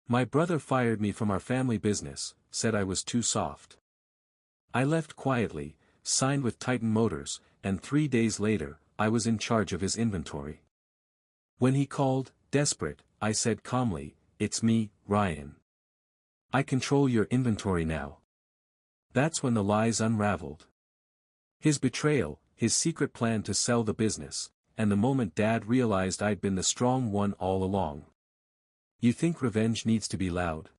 My brother fired me from our family business, said I was too soft. I left quietly, signed with Titan Motors, and 3 days later, I was in charge of his inventory. When he called, desperate, I said calmly, "It's me, Ryan. I control your inventory now." That's when the lies unraveled. His betrayal, his secret plan to sell the business, and the moment Dad realized I'd been the strong one all along. You think revenge needs to be loud?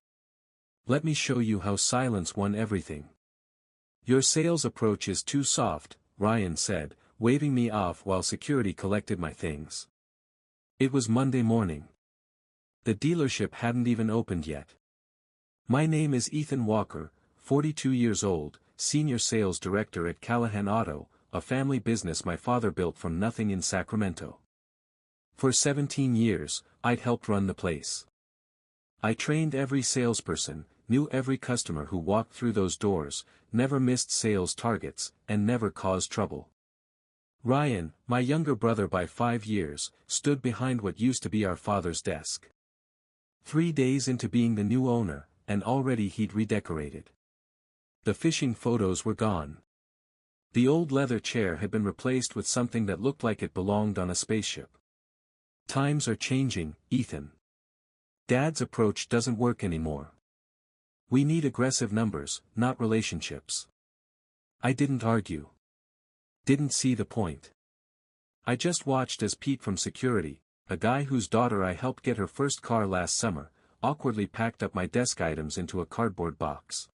Let me show you how silence won everything. Your sales approach is too soft, Ryan said, waving me off while security collected my things. It was Monday morning. The dealership hadn't even opened yet. My name is Ethan Walker, 42 years old, Senior Sales Director at Callahan Auto, a family business my father built from nothing in Sacramento. For 17 years, I'd helped run the place. I trained every salesperson, knew every customer who walked through those doors, never missed sales targets, and never caused trouble. Ryan, my younger brother by 5 years, stood behind what used to be our father's desk. 3 days into being the new owner, and already he'd redecorated. The fishing photos were gone. The old leather chair had been replaced with something that looked like it belonged on a spaceship. Times are changing, Ethan. Dad's approach doesn't work anymore. We need aggressive numbers, not relationships. I didn't argue. Didn't see the point. I just watched as Pete from security, a guy whose daughter I helped get her first car last summer, awkwardly packed up my desk items into a cardboard box.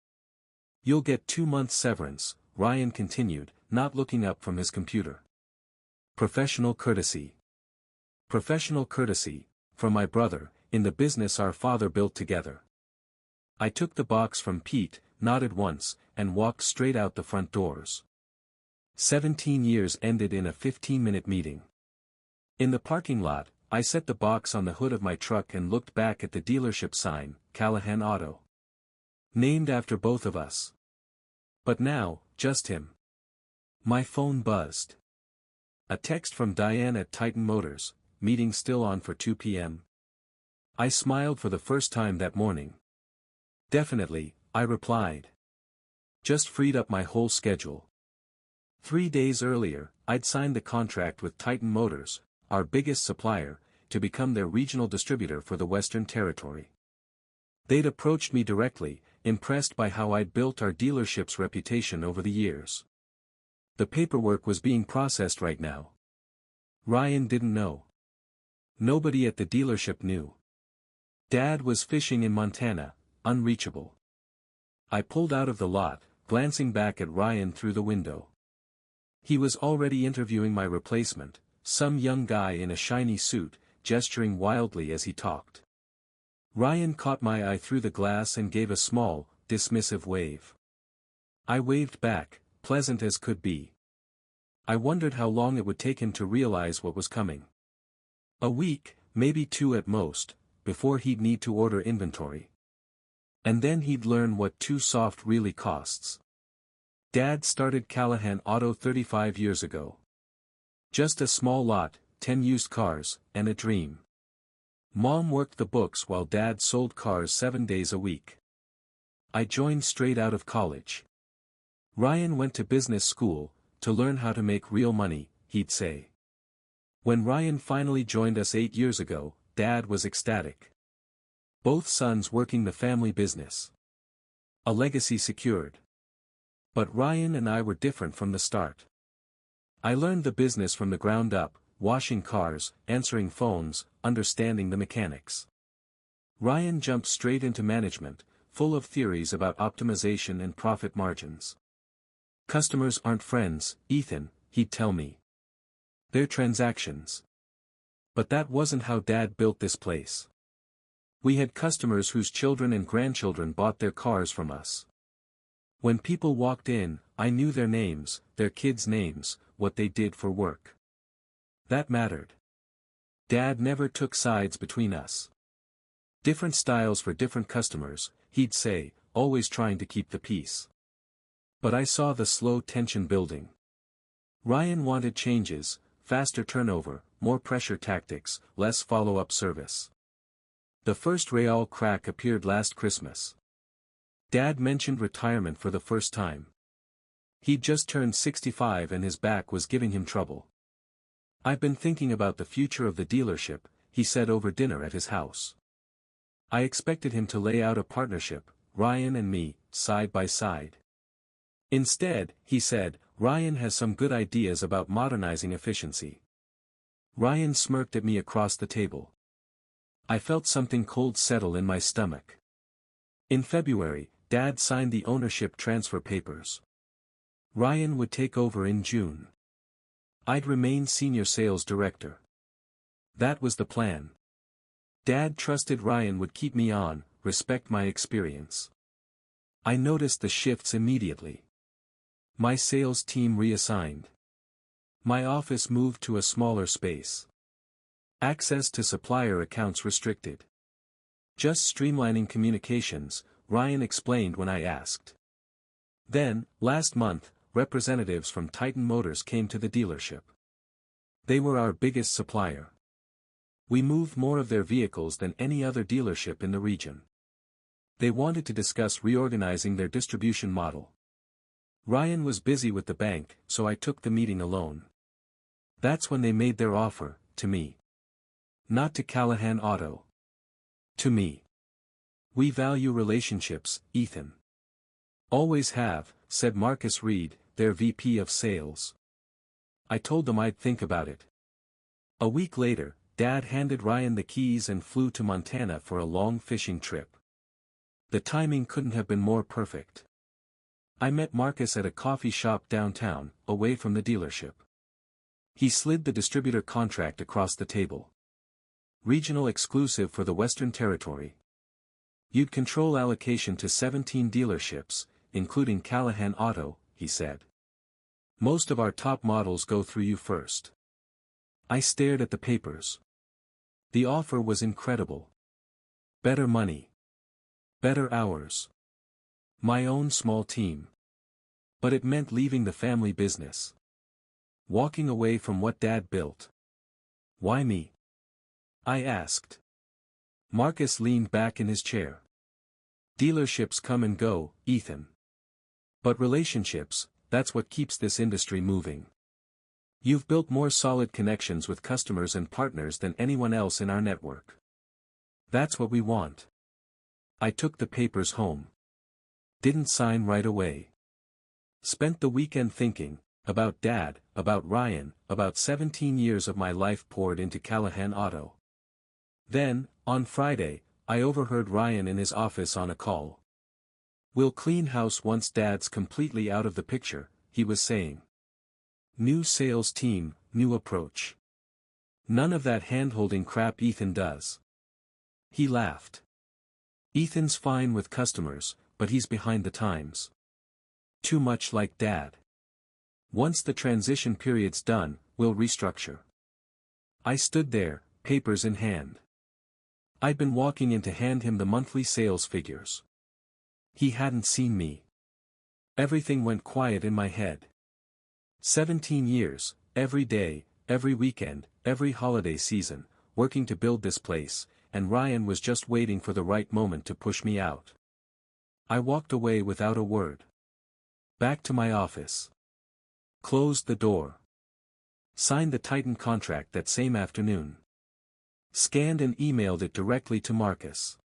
You'll get 2 months severance, Ryan continued, not looking up from his computer. Professional courtesy. Professional courtesy, from my brother, in the business our father built together. I took the box from Pete, nodded once, and walked straight out the front doors. 17 years ended in a 15-minute meeting. In the parking lot, I set the box on the hood of my truck and looked back at the dealership sign, Callahan Auto. Named after both of us. But now, just him. My phone buzzed. A text from Diane at Titan Motors, meeting still on for 2 p.m. I smiled for the first time that morning. Definitely, I replied. Just freed up my whole schedule. 3 days earlier, I'd signed the contract with Titan Motors, our biggest supplier, to become their regional distributor for the Western Territory. They'd approached me directly, impressed by how I'd built our dealership's reputation over the years. The paperwork was being processed right now. Ryan didn't know. Nobody at the dealership knew. Dad was fishing in Montana, unreachable. I pulled out of the lot, glancing back at Ryan through the window. He was already interviewing my replacement, some young guy in a shiny suit, gesturing wildly as he talked. Ryan caught my eye through the glass and gave a small, dismissive wave. I waved back, pleasant as could be. I wondered how long it would take him to realize what was coming. A week, maybe 2 at most, before he'd need to order inventory. And then he'd learn what too soft really costs. Dad started Callahan Auto 35 years ago. Just a small lot, 10 used cars, and a dream. Mom worked the books while Dad sold cars 7 days a week. I joined straight out of college. Ryan went to business school, to learn how to make real money, he'd say. When Ryan finally joined us 8 years ago, Dad was ecstatic. Both sons working the family business. A legacy secured. But Ryan and I were different from the start. I learned the business from the ground up, washing cars, answering phones, understanding the mechanics. Ryan jumped straight into management, full of theories about optimization and profit margins. Customers aren't friends, Ethan, he'd tell me. They're transactions. But that wasn't how Dad built this place. We had customers whose children and grandchildren bought their cars from us. When people walked in, I knew their names, their kids' names, what they did for work. That mattered. Dad never took sides between us. Different styles for different customers, he'd say, always trying to keep the peace. But I saw the slow tension building. Ryan wanted changes, faster turnover, more pressure tactics, less follow-up service. The first real crack appeared last Christmas. Dad mentioned retirement for the first time. He'd just turned 65 and his back was giving him trouble. "I've been thinking about the future of the dealership," he said over dinner at his house. I expected him to lay out a partnership, Ryan and me, side by side. Instead, he said, "Ryan has some good ideas about modernizing efficiency." Ryan smirked at me across the table. I felt something cold settle in my stomach. In February, Dad signed the ownership transfer papers. Ryan would take over in June. I'd remain senior sales director. That was the plan. Dad trusted Ryan would keep me on, respect my experience. I noticed the shifts immediately. My sales team reassigned. My office moved to a smaller space. Access to supplier accounts restricted. "Just streamlining communications," Ryan explained when I asked. Then, last month, representatives from Titan Motors came to the dealership. They were our biggest supplier. We moved more of their vehicles than any other dealership in the region. They wanted to discuss reorganizing their distribution model. Ryan was busy with the bank, so I took the meeting alone. That's when they made their offer, to me. Not to Callahan Auto. To me. "We value relationships, Ethan." "Always have," said Marcus Reed, their VP of sales. I told them I'd think about it. A week later, Dad handed Ryan the keys and flew to Montana for a long fishing trip. The timing couldn't have been more perfect. I met Marcus at a coffee shop downtown, away from the dealership. He slid the distributor contract across the table. "Regional exclusive for the Western Territory. You'd control allocation to 17 dealerships, including Callahan Auto," he said. "Most of our top models go through you first." I stared at the papers. The offer was incredible. Better money. Better hours. My own small team. But it meant leaving the family business. Walking away from what Dad built. "Why me?" I asked. Marcus leaned back in his chair. "Dealerships come and go, Ethan. But relationships, that's what keeps this industry moving. You've built more solid connections with customers and partners than anyone else in our network. That's what we want." I took the papers home. Didn't sign right away. Spent the weekend thinking, about Dad, about Ryan, about 17 years of my life poured into Callahan Auto. Then, on Friday, I overheard Ryan in his office on a call. "We'll clean house once Dad's completely out of the picture," he was saying. "New sales team, new approach. None of that hand-holding crap Ethan does." He laughed. "Ethan's fine with customers, but he's behind the times. Too much like Dad. Once the transition period's done, we'll restructure." I stood there, papers in hand. I'd been walking in to hand him the monthly sales figures. He hadn't seen me. Everything went quiet in my head. 17 years, every day, every weekend, every holiday season, working to build this place, and Ryan was just waiting for the right moment to push me out. I walked away without a word. Back to my office. Closed the door. Signed the Titan contract that same afternoon. Scanned and emailed it directly to Marcus.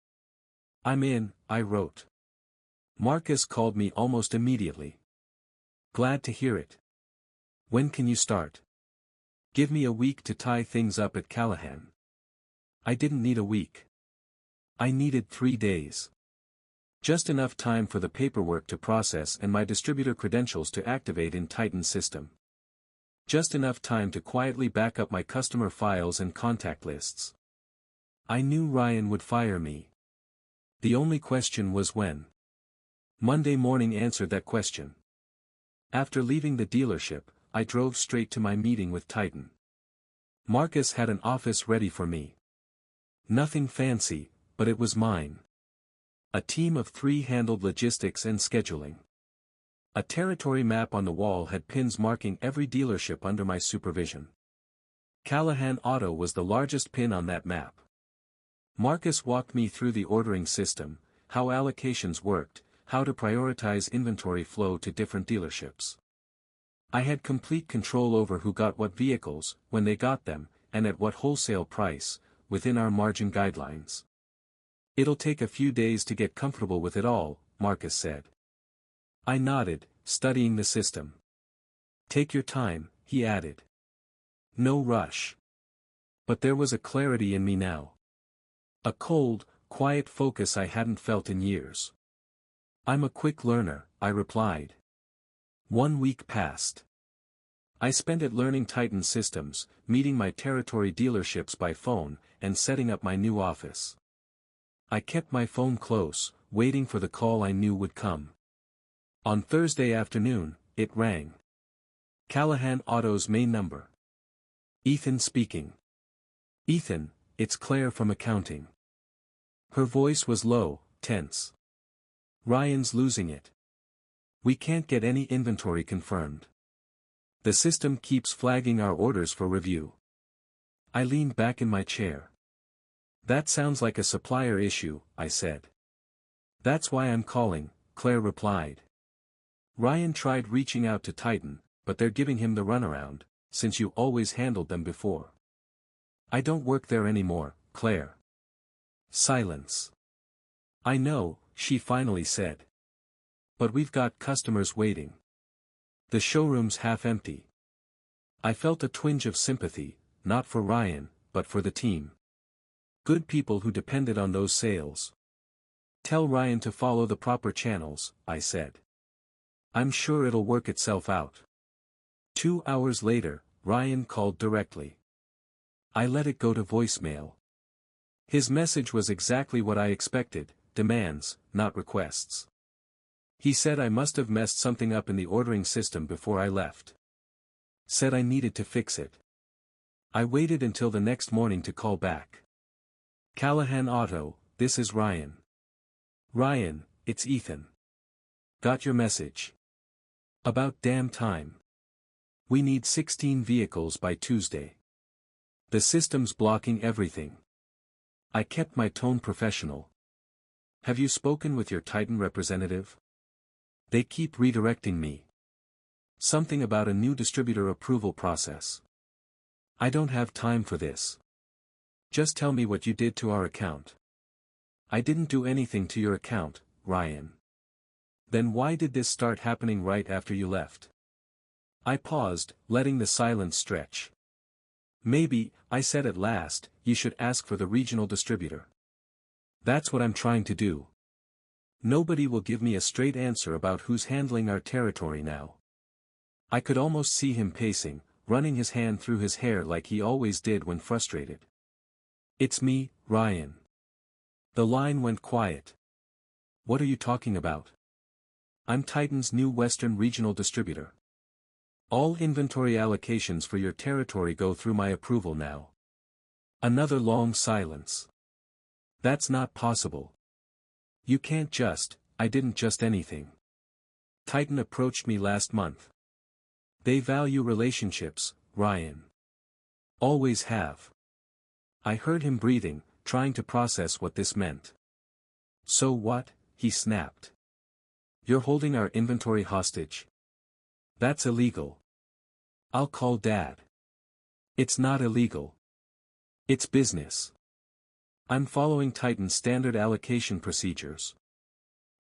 "I'm in," I wrote. Marcus called me almost immediately. "Glad to hear it. When can you start?" "Give me a week to tie things up at Callahan." I didn't need a week. I needed 3 days. Just enough time for the paperwork to process and my distributor credentials to activate in Titan's system. Just enough time to quietly back up my customer files and contact lists. I knew Ryan would fire me. The only question was when. Monday morning answered that question. After leaving the dealership, I drove straight to my meeting with Titan. Marcus had an office ready for me. Nothing fancy, but it was mine. A team of 3 handled logistics and scheduling. A territory map on the wall had pins marking every dealership under my supervision. Callahan Auto was the largest pin on that map. Marcus walked me through the ordering system, how allocations worked, how to prioritize inventory flow to different dealerships. I had complete control over who got what vehicles, when they got them, and at what wholesale price, within our margin guidelines. "It'll take a few days to get comfortable with it all," Marcus said. I nodded, studying the system. "Take your time," he added. "No rush." But there was a clarity in me now. A cold, quiet focus I hadn't felt in years. "I'm a quick learner," I replied. 1 week passed. I spent it learning Titan systems, meeting my territory dealerships by phone, and setting up my new office. I kept my phone close, waiting for the call I knew would come. On Thursday afternoon, it rang. Callahan Auto's main number. "Ethan speaking." "Ethan, it's Claire from accounting." Her voice was low, tense. "Ryan's losing it. We can't get any inventory confirmed. The system keeps flagging our orders for review." I leaned back in my chair. "That sounds like a supplier issue," I said. "That's why I'm calling," Claire replied. "Ryan tried reaching out to Titan, but they're giving him the runaround, since you always handled them before." "I don't work there anymore, Claire." Silence. "I know," she finally said. "But we've got customers waiting. The showroom's half empty." I felt a twinge of sympathy, not for Ryan, but for the team. Good people who depended on those sales. "Tell Ryan to follow the proper channels," I said. "I'm sure it'll work itself out." 2 hours later, Ryan called directly. I let it go to voicemail. His message was exactly what I expected: demands, not requests. He said I must have messed something up in the ordering system before I left. Said I needed to fix it. I waited until the next morning to call back. "Callahan Auto, this is Ryan." "Ryan, it's Ethan. Got your message. About damn time. We need 16 vehicles by Tuesday. The system's blocking everything." I kept my tone professional. "Have you spoken with your Titan representative? They keep redirecting me. Something about a new distributor approval process." "I don't have time for this. Just tell me what you did to our account." "I didn't do anything to your account, Ryan." "Then why did this start happening right after you left?" I paused, letting the silence stretch. "Maybe," I said at last, "you should ask for the regional distributor." "That's what I'm trying to do. Nobody will give me a straight answer about who's handling our territory now." I could almost see him pacing, running his hand through his hair like he always did when frustrated. "It's me, Ryan." The line went quiet. "What are you talking about?" "I'm Titan's new Western regional distributor. All inventory allocations for your territory go through my approval now." Another long silence. "That's not possible. You can't just." "I didn't just anything. Titan approached me last month. They value relationships, Ryan. Always have." I heard him breathing, trying to process what this meant. "So what?" he snapped. "You're holding our inventory hostage? That's illegal." "I'll call Dad." "It's not illegal. It's business. I'm following Titan's standard allocation procedures.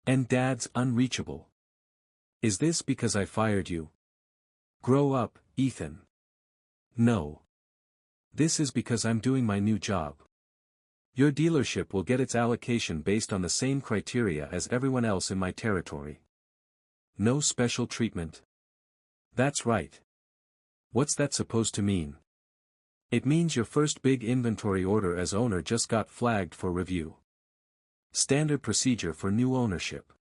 And Dad's unreachable. Is this because I fired you?" "Grow up, Ethan." "No. This is because I'm doing my new job. Your dealership will get its allocation based on the same criteria as everyone else in my territory. No special treatment." "That's right. What's that supposed to mean?" "It means your first big inventory order as owner just got flagged for review. Standard procedure for new ownership.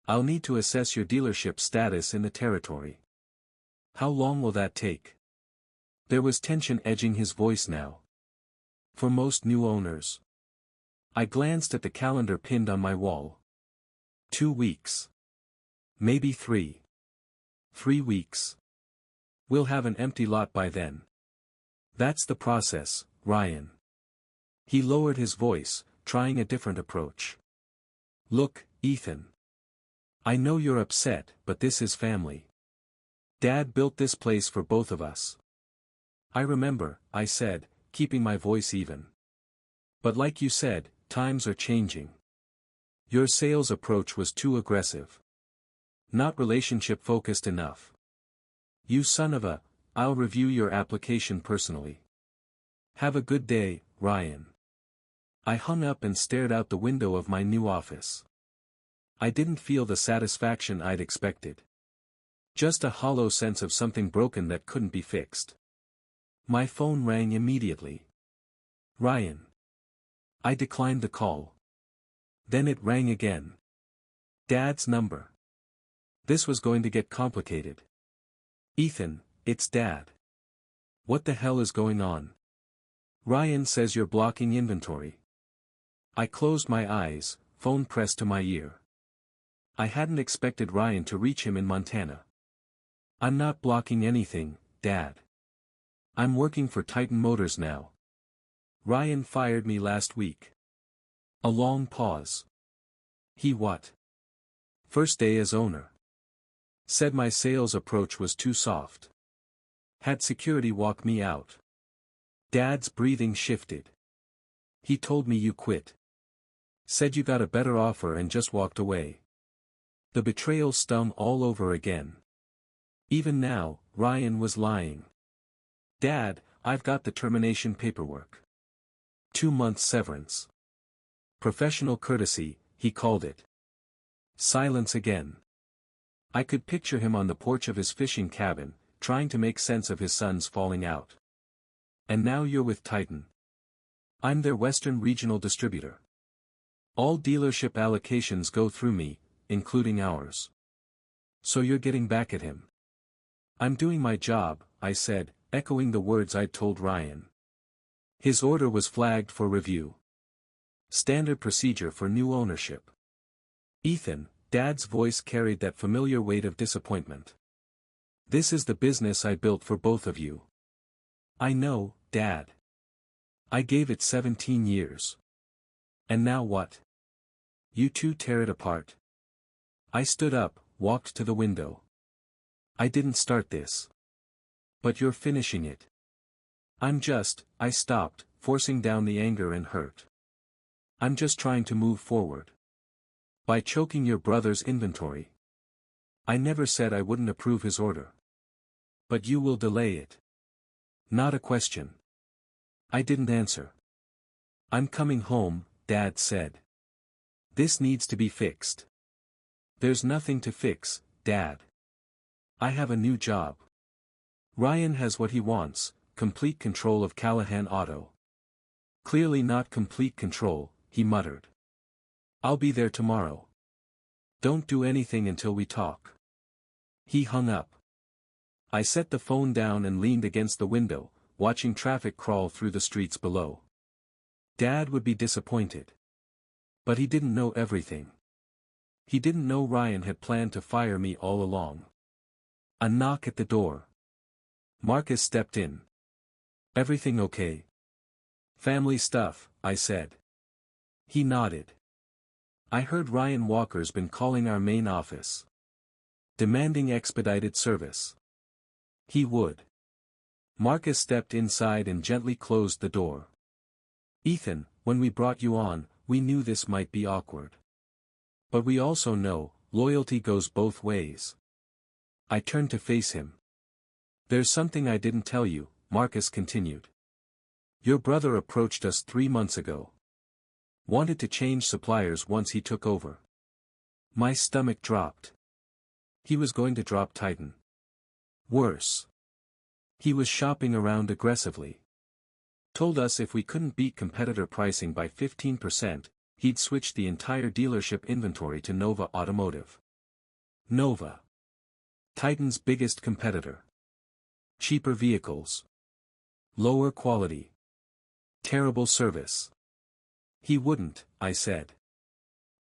I'll need to assess your dealership status in the territory." "How long will that take?" There was tension edging his voice now. "For most new owners." I glanced at the calendar pinned on my wall. 2 weeks. Maybe 3. 3 weeks. We'll have an empty lot by then. That's the process, Ryan. He lowered his voice, trying a different approach. Look, Ethan. I know you're upset, but this is family. Dad built this place for both of us. I remember, I said, keeping my voice even. But like you said, times are changing. Your sales approach was too aggressive. Not relationship-focused enough. You son of a, I'll review your application personally. Have a good day, Ryan. I hung up and stared out the window of my new office. I didn't feel the satisfaction I'd expected. Just a hollow sense of something broken that couldn't be fixed. My phone rang immediately. Ryan. I declined the call. Then it rang again. Dad's number. This was going to get complicated. Ethan, it's Dad. What the hell is going on? Ryan says you're blocking inventory. I closed my eyes, phone pressed to my ear. I hadn't expected Ryan to reach him in Montana. I'm not blocking anything, Dad. I'm working for Titan Motors now. Ryan fired me last week. A long pause. He what? First day as owner. Said my sales approach was too soft. Had security walk me out. Dad's breathing shifted. He told me you quit. Said you got a better offer and just walked away. The betrayal stung all over again. Even now, Ryan was lying. Dad, I've got the termination paperwork. 2 months severance. Professional courtesy, he called it. Silence again. I could picture him on the porch of his fishing cabin, trying to make sense of his son's falling out. And now you're with Titan. I'm their Western regional distributor. All dealership allocations go through me, including ours. So you're getting back at him. I'm doing my job, I said, echoing the words I'd told Ryan. His order was flagged for review. Standard procedure for new ownership. Ethan, Dad's voice carried that familiar weight of disappointment. This is the business I built for both of you. I know, Dad. I gave it 17 years. And now what? You two tear it apart. I stood up, walked to the window. I didn't start this. But you're finishing it. I stopped, forcing down the anger and hurt. I'm just trying to move forward. By choking your brother's inventory. I never said I wouldn't approve his order. But you will delay it. Not a question. I didn't answer. I'm coming home, Dad said. This needs to be fixed. There's nothing to fix, Dad. I have a new job. Ryan has what he wants, complete control of Callahan Auto. Clearly not complete control, he muttered. I'll be there tomorrow. Don't do anything until we talk. He hung up. I set the phone down and leaned against the window, watching traffic crawl through the streets below. Dad would be disappointed. But he didn't know everything. He didn't know Ryan had planned to fire me all along. A knock at the door. Marcus stepped in. Everything okay? Family stuff, I said. He nodded. I heard Ryan Walker's been calling our main office. Demanding expedited service. He would. Marcus stepped inside and gently closed the door. Ethan, when we brought you on, we knew this might be awkward. But we also know, loyalty goes both ways. I turned to face him. There's something I didn't tell you, Marcus continued. Your brother approached us 3 months ago. Wanted to change suppliers once he took over. My stomach dropped. He was going to drop Titan. Worse. He was shopping around aggressively. Told us if we couldn't beat competitor pricing by 15%, he'd switch the entire dealership inventory to Nova Automotive. Nova. Titan's biggest competitor. Cheaper vehicles. Lower quality. Terrible service. He wouldn't, I said.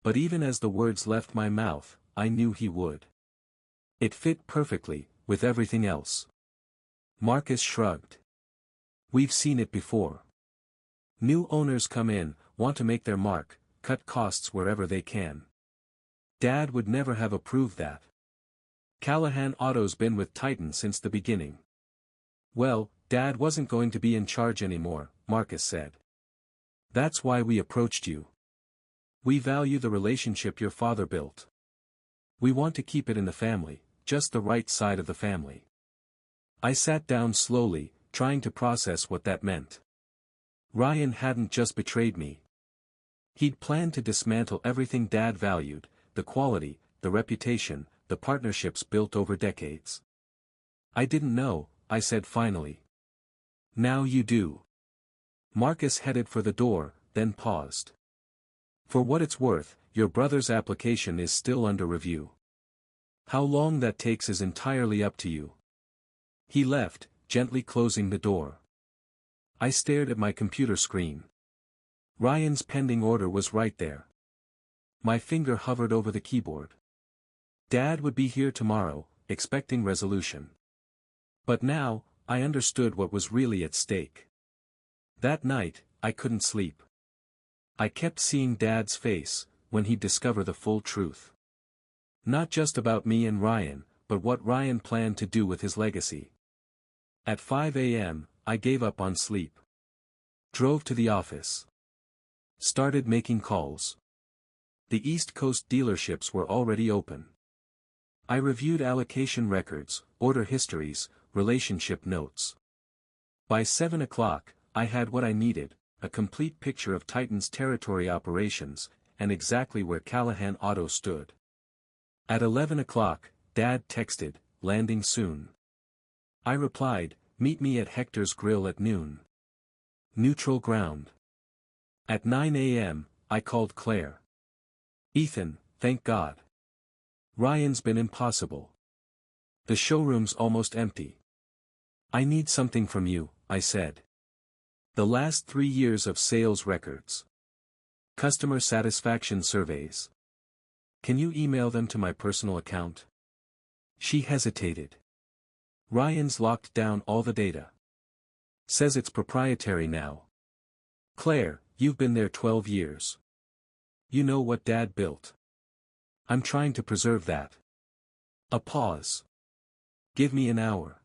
But even as the words left my mouth, I knew he would. It fit perfectly, with everything else. Marcus shrugged. We've seen it before. New owners come in, want to make their mark, cut costs wherever they can. Dad would never have approved that. Callahan Auto's been with Titan since the beginning. Well, Dad wasn't going to be in charge anymore, Marcus said. That's why we approached you. We value the relationship your father built. We want to keep it in the family, just the right side of the family. I sat down slowly, trying to process what that meant. Ryan hadn't just betrayed me. He'd planned to dismantle everything Dad valued, the quality, the reputation, the partnerships built over decades. I didn't know, I said finally. Now you do. Marcus headed for the door, then paused. For what it's worth, your brother's application is still under review. How long that takes is entirely up to you. He left, gently closing the door. I stared at my computer screen. Ryan's pending order was right there. My finger hovered over the keyboard. Dad would be here tomorrow, expecting resolution. But now, I understood what was really at stake. That night, I couldn't sleep. I kept seeing Dad's face, when he'd discover the full truth. Not just about me and Ryan, but what Ryan planned to do with his legacy. At 5 a.m., I gave up on sleep. Drove to the office. Started making calls. The East Coast dealerships were already open. I reviewed allocation records, order histories, relationship notes. By 7 o'clock, I had what I needed, a complete picture of Titan's territory operations, and exactly where Callahan Auto stood. At 11 o'clock, Dad texted, landing soon. I replied, meet me at Hector's Grill at noon. Neutral ground. At 9 a.m., I called Claire. Ethan, thank God. Ryan's been impossible. The showroom's almost empty. I need something from you, I said. The last 3 years of sales records. Customer satisfaction surveys. Can you email them to my personal account? She hesitated. Ryan's locked down all the data. Says it's proprietary now. Claire, you've been there 12 years. You know what Dad built. I'm trying to preserve that. A pause. Give me an hour.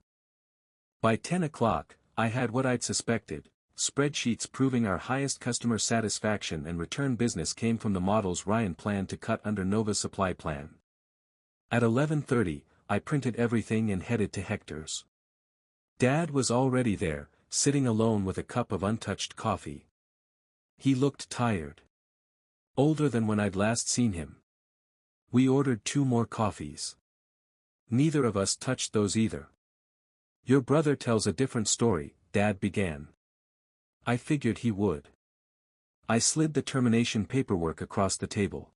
By 10 o'clock, I had what I'd suspected. Spreadsheets proving our highest customer satisfaction and return business came from the models Ryan planned to cut under Nova's supply plan. At 11:30, I printed everything and headed to Hector's. Dad was already there, sitting alone with a cup of untouched coffee. He looked tired. Older than when I'd last seen him. We ordered 2 more coffees. Neither of us touched those either. Your brother tells a different story, Dad began. I figured he would. I slid the termination paperwork across the table.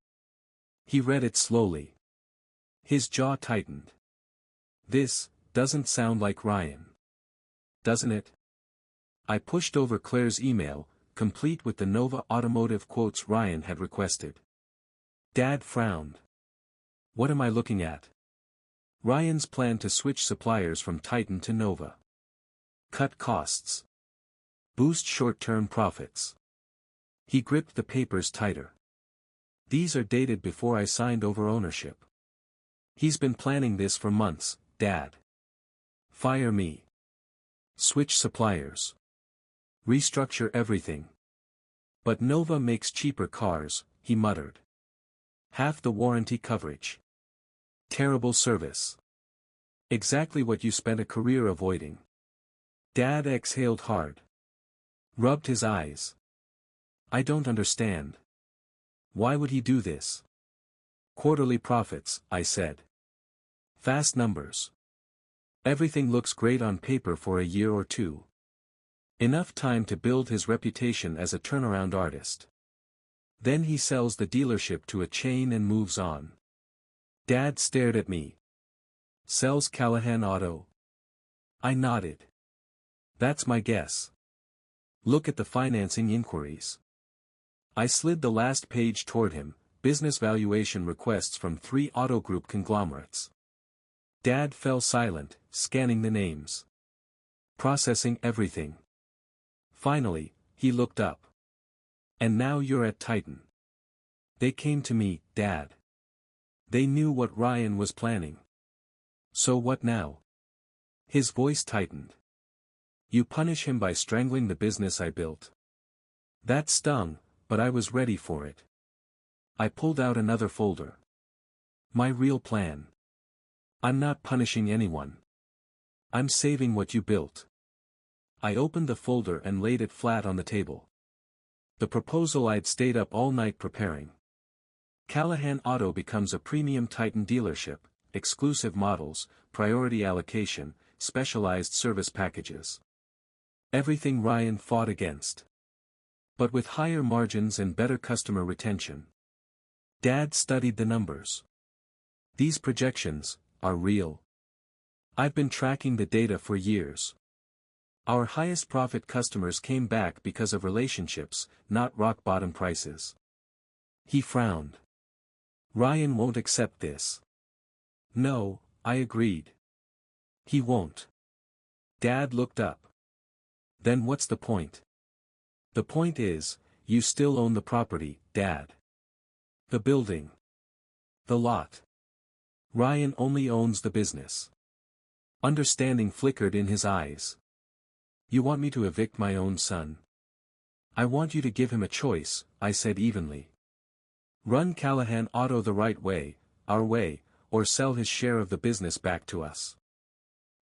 He read it slowly. His jaw tightened. This doesn't sound like Ryan. Doesn't it? I pushed over Claire's email, complete with the Nova Automotive quotes Ryan had requested. Dad frowned. What am I looking at? Ryan's plan to switch suppliers from Titan to Nova. Cut costs. Boost short-term profits. He gripped the papers tighter. These are dated before I signed over ownership. He's been planning this for months, Dad. Fire me. Switch suppliers. Restructure everything. But Nova makes cheaper cars, he muttered. Half the warranty coverage. Terrible service. Exactly what you spent a career avoiding. Dad exhaled hard. Rubbed his eyes. I don't understand. Why would he do this? Quarterly profits, I said. Fast numbers. Everything looks great on paper for a year or 2. Enough time to build his reputation as a turnaround artist. Then he sells the dealership to a chain and moves on. Dad stared at me. Sells Callahan Auto? I nodded. That's my guess. Look at the financing inquiries. I slid the last page toward him, business valuation requests from 3 auto group conglomerates. Dad fell silent, scanning the names. Processing everything. Finally, he looked up. And now you're at Titan. They came to me, Dad. They knew what Ryan was planning. So what now? His voice tightened. You punish him by strangling the business I built. That stung, but I was ready for it. I pulled out another folder. My real plan. I'm not punishing anyone. I'm saving what you built. I opened the folder and laid it flat on the table. The proposal I'd stayed up all night preparing. Callahan Auto becomes a premium Titan dealership, exclusive models, priority allocation, specialized service packages. Everything Ryan fought against. But with higher margins and better customer retention. Dad studied the numbers. These projections are real. I've been tracking the data for years. Our highest profit customers came back because of relationships, not rock-bottom prices. He frowned. Ryan won't accept this. No, I agreed. He won't. Dad looked up. Then what's the point? The point is, you still own the property, Dad. The building. The lot. Ryan only owns the business. Understanding flickered in his eyes. You want me to evict my own son? I want you to give him a choice, I said evenly. Run Callahan Auto the right way, our way, or sell his share of the business back to us.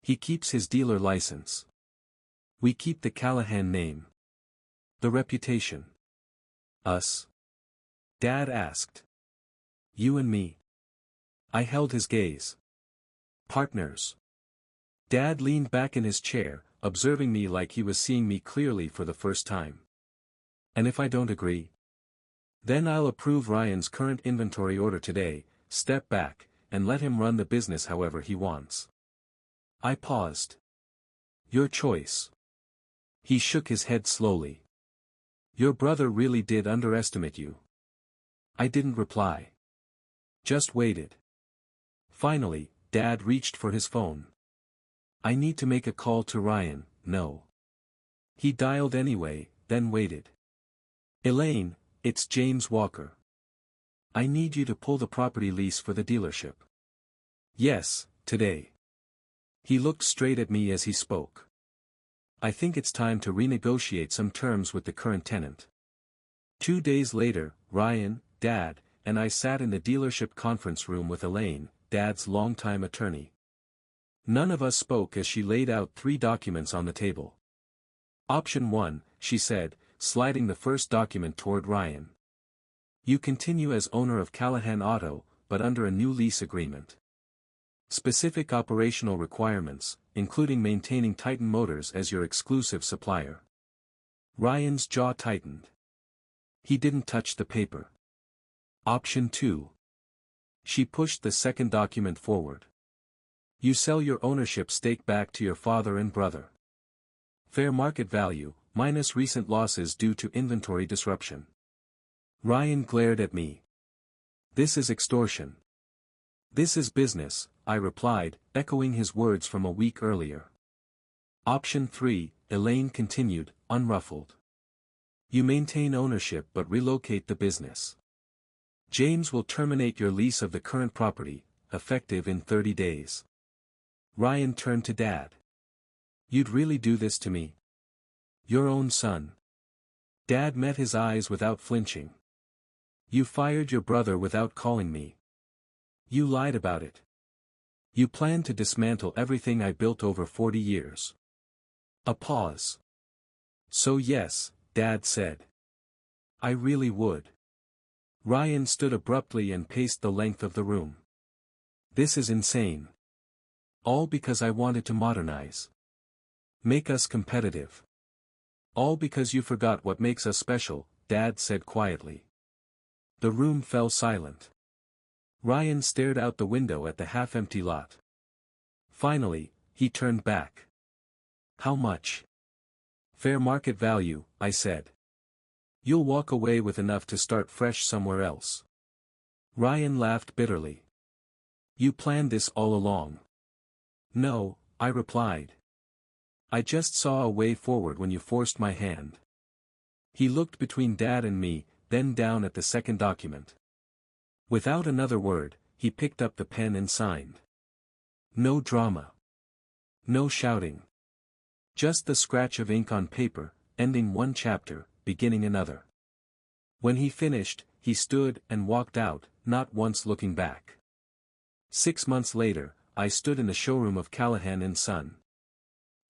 He keeps his dealer license. We keep the Callahan name. The reputation. Us? Dad asked. You and me. I held his gaze. Partners. Dad leaned back in his chair, observing me like he was seeing me clearly for the first time. And if I don't agree? Then I'll approve Ryan's current inventory order today, step back, and let him run the business however he wants. I paused. Your choice. He shook his head slowly. Your brother really did underestimate you. I didn't reply. Just waited. Finally, Dad reached for his phone. I need to make a call to Ryan, no. He dialed anyway, then waited. Elaine, it's James Walker. I need you to pull the property lease for the dealership. Yes, today. He looked straight at me as he spoke. I think it's time to renegotiate some terms with the current tenant. 2 days later, Ryan, Dad, and I sat in the dealership conference room with Elaine, Dad's longtime attorney. None of us spoke as she laid out 3 documents on the table. Option 1, she said, sliding the first document toward Ryan. You continue as owner of Callahan Auto, but under a new lease agreement. Specific operational requirements, including maintaining Titan Motors as your exclusive supplier. Ryan's jaw tightened. He didn't touch the paper. Option 2. She pushed the second document forward. You sell your ownership stake back to your father and brother. Fair market value, minus recent losses due to inventory disruption. Ryan glared at me. This is extortion. This is business, I replied, echoing his words from a week earlier. Option 3, Elaine continued, unruffled. You maintain ownership but relocate the business. James will terminate your lease of the current property, effective in 30 days. Ryan turned to Dad. You'd really do this to me? Your own son. Dad met his eyes without flinching. You fired your brother without calling me. You lied about it. You planned to dismantle everything I built over 40 years. A pause. So yes, Dad said. I really would. Ryan stood abruptly and paced the length of the room. This is insane. All because I wanted to modernize. Make us competitive. All because you forgot what makes us special, Dad said quietly. The room fell silent. Ryan stared out the window at the half-empty lot. Finally, he turned back. How much? Fair market value, I said. You'll walk away with enough to start fresh somewhere else. Ryan laughed bitterly. You planned this all along. No, I replied. I just saw a way forward when you forced my hand. He looked between Dad and me, then down at the second document. Without another word, he picked up the pen and signed. No drama. No shouting. Just the scratch of ink on paper, ending one chapter, beginning another. When he finished, he stood and walked out, not once looking back. 6 months later, I stood in the showroom of Callahan & Son.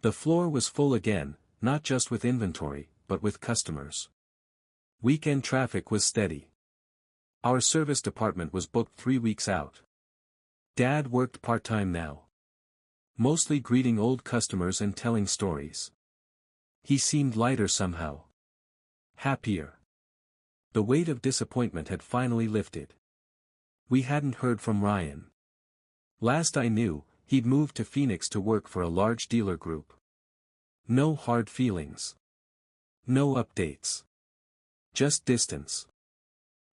The floor was full again, not just with inventory, but with customers. Weekend traffic was steady. Our service department was booked 3 weeks out. Dad worked part-time now. Mostly greeting old customers and telling stories. He seemed lighter somehow. Happier. The weight of disappointment had finally lifted. We hadn't heard from Ryan. Last I knew, he'd moved to Phoenix to work for a large dealer group. No hard feelings. No updates. Just distance.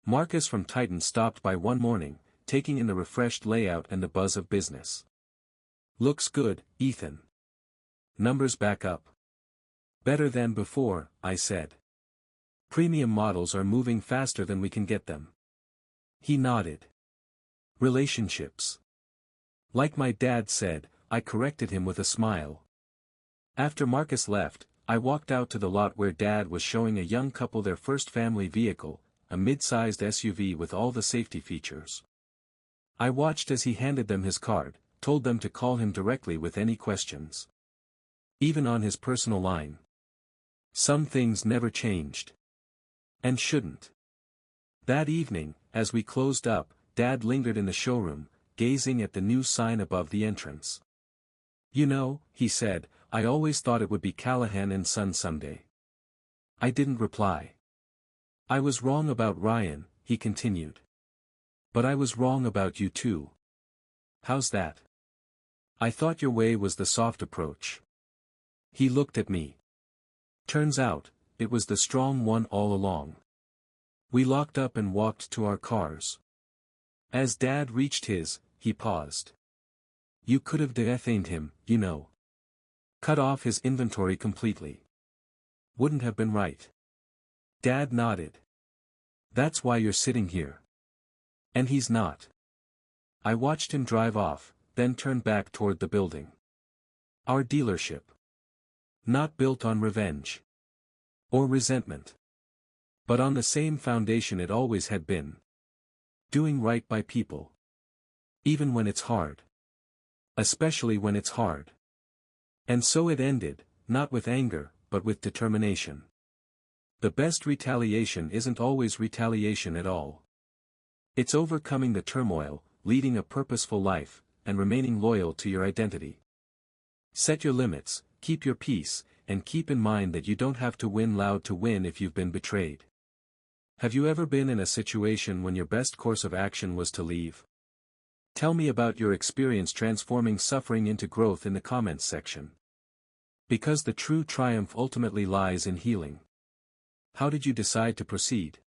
Marcus from Titan stopped by one morning, taking in the refreshed layout and the buzz of business. Looks good, Ethan. Numbers back up. Better than before, I said. Premium models are moving faster than we can get them. He nodded. Relationships. Like my dad said, I corrected him with a smile. After Marcus left, I walked out to the lot where Dad was showing a young couple their first family vehicle, a mid-sized SUV with all the safety features. I watched as he handed them his card, told them to call him directly with any questions. Even on his personal line. Some things never changed. And shouldn't. That evening, as we closed up, Dad lingered in the showroom, gazing at the new sign above the entrance. You know, he said, I always thought it would be Callahan & Son someday. I didn't reply. I was wrong about Ryan, he continued. But I was wrong about you too. How's that? I thought your way was the soft approach. He looked at me. Turns out, it was the strong one all along. We locked up and walked to our cars. As Dad reached his, he paused. You could have dethroned him, you know. Cut off his inventory completely. Wouldn't have been right. Dad nodded. That's why you're sitting here. And he's not. I watched him drive off, then turn back toward the building. Our dealership. Not built on revenge. Or resentment. But on the same foundation it always had been. Doing right by people. Even when it's hard. Especially when it's hard. And so it ended, not with anger, but with determination. The best retaliation isn't always retaliation at all. It's overcoming the turmoil, leading a purposeful life, and remaining loyal to your identity. Set your limits, keep your peace, and keep in mind that you don't have to win loud to win if you've been betrayed. Have you ever been in a situation when your best course of action was to leave? Tell me about your experience transforming suffering into growth in the comments section. Because the true triumph ultimately lies in healing. How did you decide to proceed?